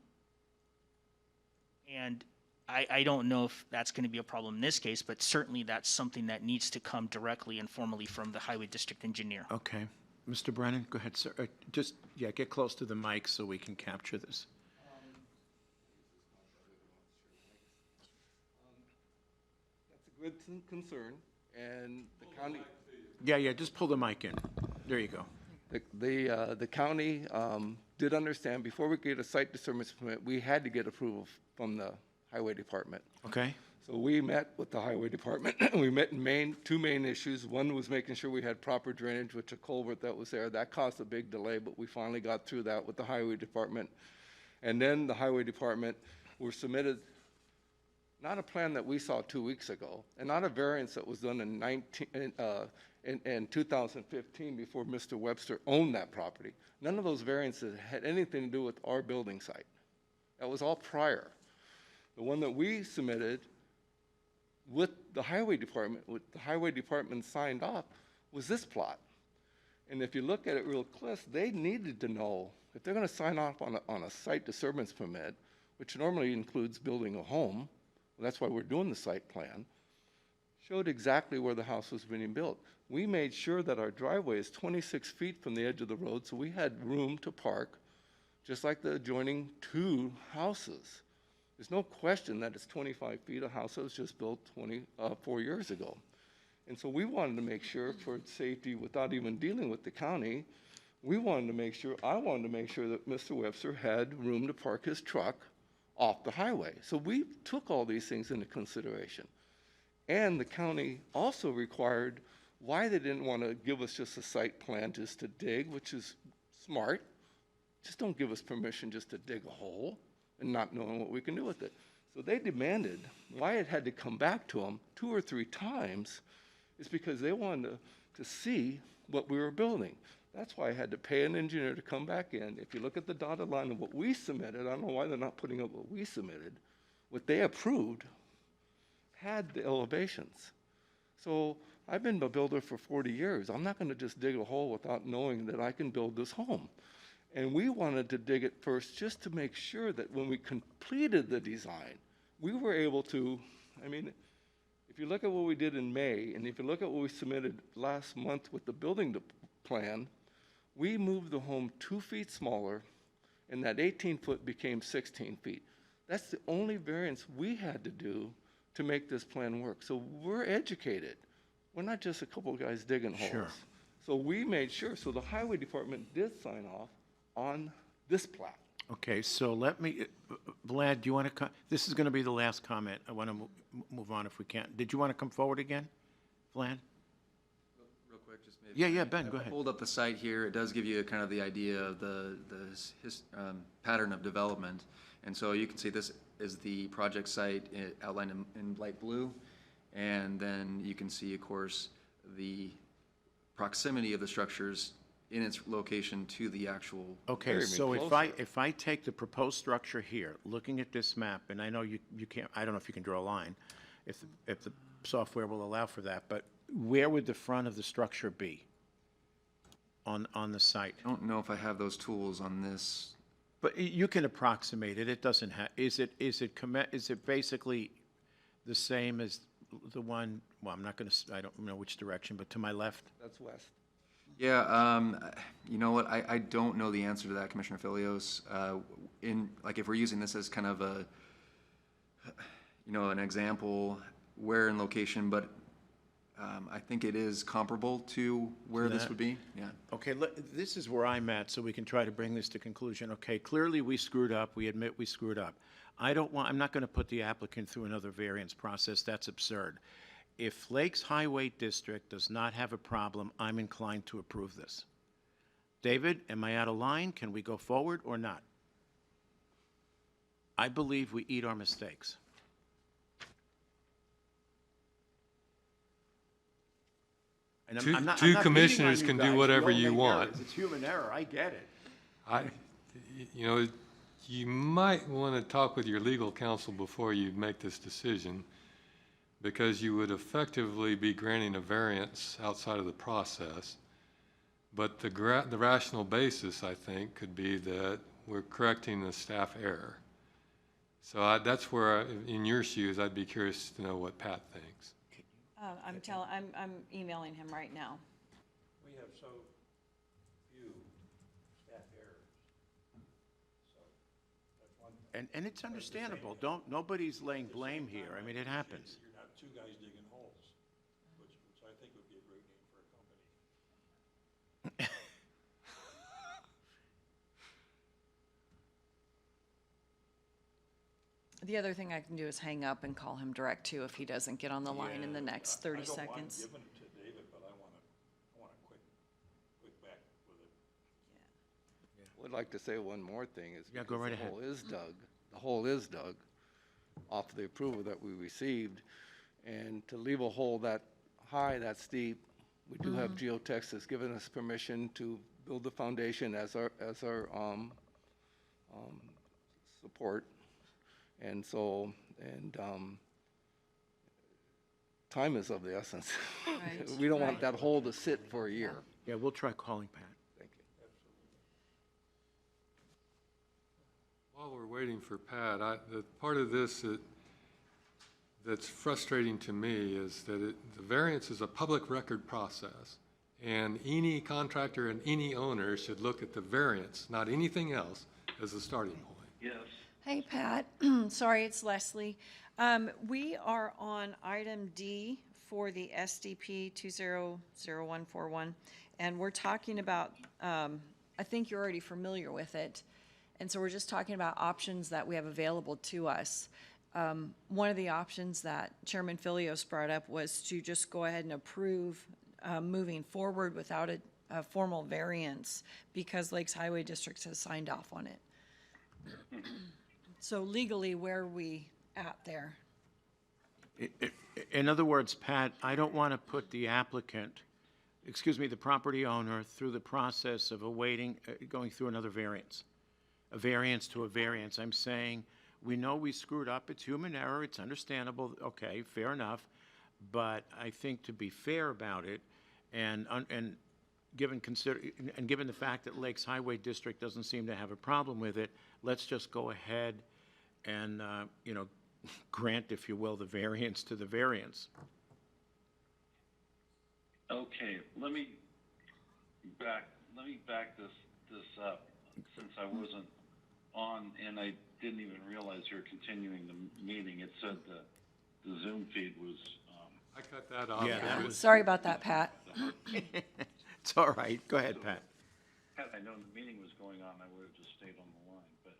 I don't know if that's going to be a problem in this case, but certainly that's something that needs to come directly and formally from the highway district engineer. Okay. Mr. Brennan, go ahead, sir. Just, yeah, get close to the mic so we can capture this. That's a good concern, and the county, Yeah, just pull the mic in. There you go. the county did understand, before we get a site disturbance permit, we had to get approval from the highway department. Okay? So we met with the highway department. We met in two main issues. One was making sure we had proper drainage, which a culvert that was there. That caused a big delay, but we finally got through that with the highway department. And then the highway department were submitted, not a plan that we saw 2 weeks ago, and not a variance that was done in 2015 before Mr. Webster owned that property. None of those variances had anything to do with our building site. That was all prior. The one that we submitted with the highway department signed off, was this plot. And if you look at it real close, they needed to know, if they're gonna sign off on a site disturbance permit, which normally includes building a home, that's why we're doing the site plan, showed exactly where the house was being built. We made sure that our driveway is 26 feet from the edge of the road, so we had room to park, just like the adjoining 2 houses. There's no question that it's 25 feet, a house that was just built 4 years ago. And so we wanted to make sure, for safety, without even dealing with the county, I wanted to make sure that Mr. Webster had room to park his truck off the highway. So we took all these things into consideration. And the county also required, why they didn't want to give us just a site plan just to dig, which is smart. Just don't give us permission just to dig a hole and not knowing what we can do with it. So they demanded, why it had to come back to them 2 or 3 times is because they wanted to see what we were building. That's why I had to pay an engineer to come back in. If you look at the dotted line of what we submitted, I don't know why they're not putting up what we submitted, what they approved, had the elevations. So I've been a builder for 40 years. I'm not going to just dig a hole without knowing that I can build this home. And we wanted to dig it first just to make sure that when we completed the design, we were able to, I mean, if you look at what we did in May, and if you look at what we submitted last month with the building plan, we moved the home 2 feet smaller, and that 18-foot became 16 feet. That's the only variance we had to do to make this plan work. So we're educated. We're not just a couple of guys digging holes. Sure. So we made sure, so the highway department did sign off on this plat. Okay, so let me, Vlad, do you want to, this is going to be the last comment. I want to move on if we can. Did you want to come forward again, Vlad? Real quick, just maybe. Yeah, Ben, go I ahead. pulled up the site here. It does give you kind of the idea of the pattern of development. And so you can see this is the project site outlined in light blue. And then you can see, of course, the proximity of the structures in its location to the actual. Okay, Very so closer. if I take the proposed structure here, looking at this map, and I know you can't, I don't know if you can draw a line, if the software will allow for that, but where would the front of the structure be on the site? I don't know if I have those tools on this. But you can approximate it. It doesn't have, is it basically the same as the one, well, I'm not going to, I don't know which direction, but to my left? That's west. Yeah, you know what, I don't know the answer to that, Commissioner Filios. Like, if we're using this as kind of a, you know, an example, where in location, but I think it is comparable to where this would be, yeah. Okay, this is where I'm at, so we can try to bring this to conclusion. Okay, clearly we screwed up. We admit we screwed up. I'm not going to put the applicant through another variance process. That's absurd. If Lakes Highway District does not have a problem, I'm inclined to approve this. David, am I out of line? Can we go forward or not? I believe we eat our mistakes. And I'm not Two beating on commissioners you can do guys. We whatever all you make want. errors. It's human error. I get it. You know, you might want to talk with your legal counsel before you make this decision, because you would effectively be granting a variance outside of the process. But the rational basis, I think, could be that we're correcting the staff error. So that's where, in your shoes, I'd be curious to know what Pat thinks. I'm emailing him right now. We have so few staff errors. So that's one thing. And it's understandable. Nobody's laying blame here. I mean, it happens. You're not two guys digging holes, which I think would be a great name for a company. The other thing I can do is hang up and call him direct too if he doesn't get on the line in the next 30 I don't mind seconds. giving it to David, but I want a quick back with it. Would like to say one more thing is Yeah, go because right the ahead. hole is dug off the approval that we received. And to leave a hole that high, that steep, we do have geotech that's given us permission to build the foundation as our support. And so, time is of the essence. Right, We don't want right. that hole to sit for a year. Yeah, we'll try calling Pat. Thank you. While we're waiting for Pat, the part of this that's frustrating to me is that the variance is a public record process, and any contractor and any owner should look at the variance, not anything else, as a starting point. Yes. Hey, Pat. Sorry, it's Leslie. We are on item D for the SDP 200141, and we're talking about, I think you're already familiar with it, and so we're just talking about options that we have available to us. One of the options that Chairman Filios brought up was to just go ahead and approve moving forward without a formal variance because Lakes Highway District has signed off on it. So legally, where are we at there? In other words, Pat, I don't want to put the applicant, the property owner, through the process of awaiting, going through another variance. A variance to a variance. I'm saying We know we screwed up. It's human error. It's understandable. Okay, fair enough. But I think to be fair about it, and given the fact that Lakes Highway District doesn't seem to have a problem with it, let's just go ahead and, grant, if you will, the variance to the variance. Okay, let me back this up, since I wasn't on and I didn't even realize you're continuing the meeting. It said the Zoom feed was, I cut that off. Yeah, that was, Sorry about that, Pat. it's all right. Go ahead, Pat. had I known the meeting was going on, I would have just stayed on the line, but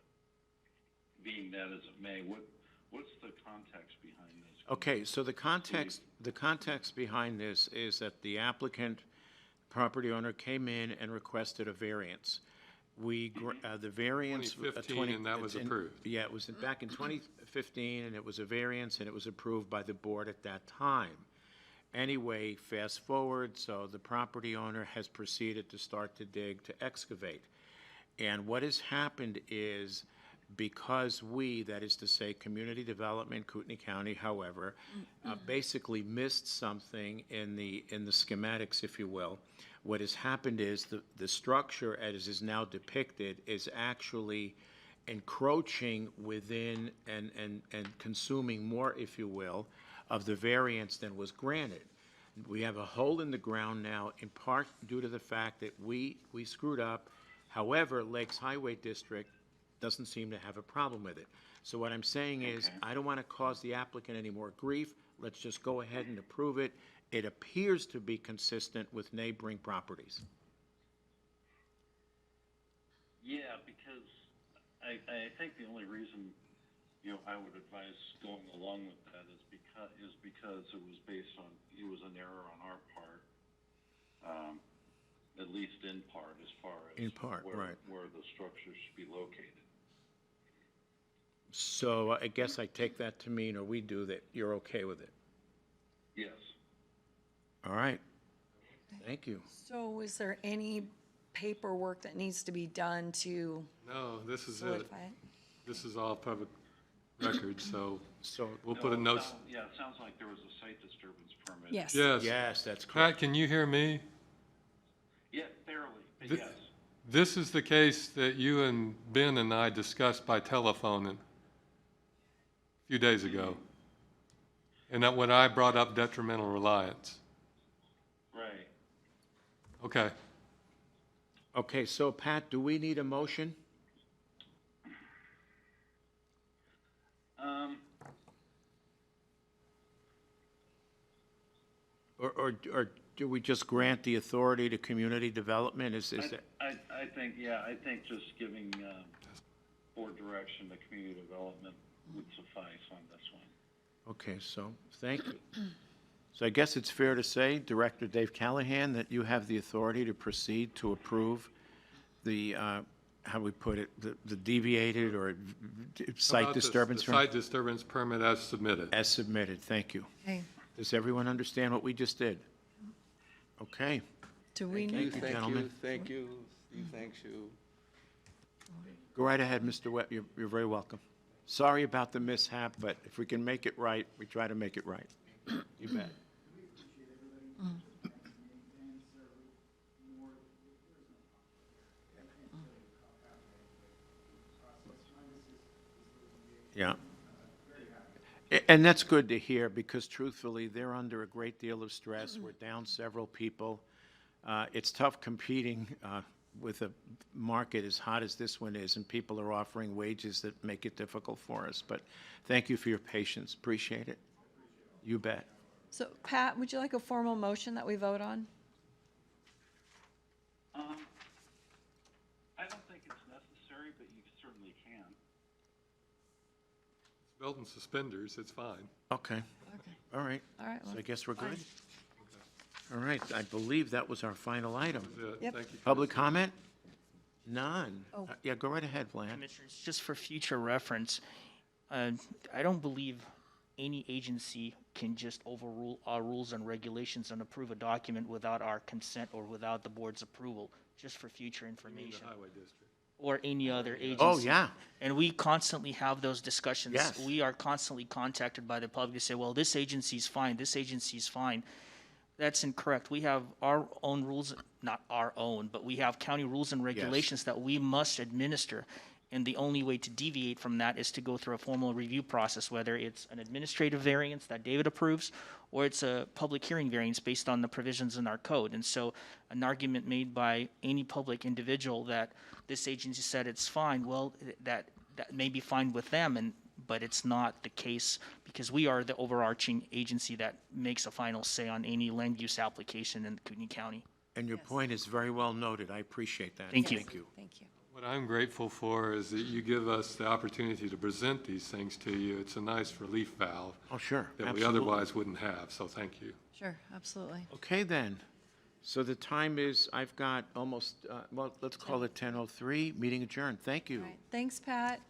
being that as it may, what's the context behind this? Okay, so the context behind this is that the applicant, property owner, came in and requested a variance. The variance. 2015, and that was approved. Yeah, it was back in 2015, and it was a variance, and it was approved by the board at that time. Anyway, fast forward, so the property owner has proceeded to start to dig, to excavate. And what has happened is, because that is to say, Community Development, Kootenai County, however, basically missed something in the schematics, if you will. What has happened is the structure as is now depicted is actually encroaching within and consuming more, if you will, of the variance than was granted. We have a hole in the ground now, in part due to the fact that we screwed up. However, Lakes Highway District doesn't seem to have a problem with it. So what I'm saying is, I don't want to cause the applicant any more grief. Let's just go ahead and approve it. It appears to be consistent with neighboring properties. Yeah, because I think the only reason, I would advise going along with that is because it was based on, it was an error on our part, at least in part, as far as In part, right. where the structure should be located. So I guess I take that to mean, or we do, that you're okay with it. Yes. All right. Thank you. So is there any paperwork that needs to be done to No, this is it. solidify it? This is all public record, so So, we'll put a note. Yeah, it sounds like there was a site disturbance permit. Yes. Yes. yes, that's correct. Pat, can you hear me? Yeah, barely, but Th- yes. This is the case that you and Ben and I discussed by telephone a few days ago. And that when I brought up detrimental reliance. Right. Okay. Okay, so Pat, do we need a motion? Or do we just grant the authority to community development? Is that? I think just giving, board direction to community development would suffice on this one. Okay, so, thank you. So I guess it's fair to say, Director Dave Callahan, that you have the authority to proceed to approve the, how do we put it, the deviated or site About the disturbance? site disturbance permit as submitted. As submitted, thank you. Okay. Does everyone understand what we just did? Okay. Do we Thank need, you, gentlemen. Thank you, Steve, thanks you. Go right ahead, Mr. Webb, you're very welcome. Sorry about the mishap, but if we can make it right, we try to make it right. You bet. Yeah. And that's good to hear, because truthfully, they're under a great deal of stress. We're down several people. It's tough competing with a market as hot as this one is, and people are offering wages that make it difficult for us. But thank you for your patience. Appreciate it. You bet. so Pat, would you like a formal motion that we vote on? I don't think it's necessary, but you certainly can. Belt and suspenders, it's fine. Okay. Okay. All right. All right, So well, I guess we're good? fine. All right. I believe that was our final item. That's it. Yep. Thank you. Public comment? None. Oh. Yeah, go right ahead, Vlad. Commissioners, just for future reference, I don't believe any agency can just overrule our rules and regulations and approve a document without our consent or without the board's approval, just for future You mean information. the highway district. or any other agency. Oh, yeah. And we constantly have those discussions. Yes. We are constantly contacted by the public to say, well, this agency's fine, this agency's fine. That's incorrect. We have our own rules, not our own, but we have county rules and regulations that we must administer. And the only way to deviate from that is to go through a formal review process, whether it's an administrative variance that David approves, or it's a public hearing variance based on the provisions in our code. And so an argument made by any public individual that this agency said it's fine, well, that may be fine with them, but it's not the case, because we are the overarching agency that makes a final say on any land use application in Kootenai County. And your point is very well noted. I appreciate that. Thank you. Thank you. Thank you. What I'm grateful for is that you give us the opportunity to present these things to you. It's a nice relief valve Oh, sure. that we Absolutely. otherwise wouldn't have, so thank you. Sure, absolutely. Okay, then. So the time is, I've got almost, well, let's call it 10:03. Meeting adjourned. Thank you. All right. Thanks, Pat.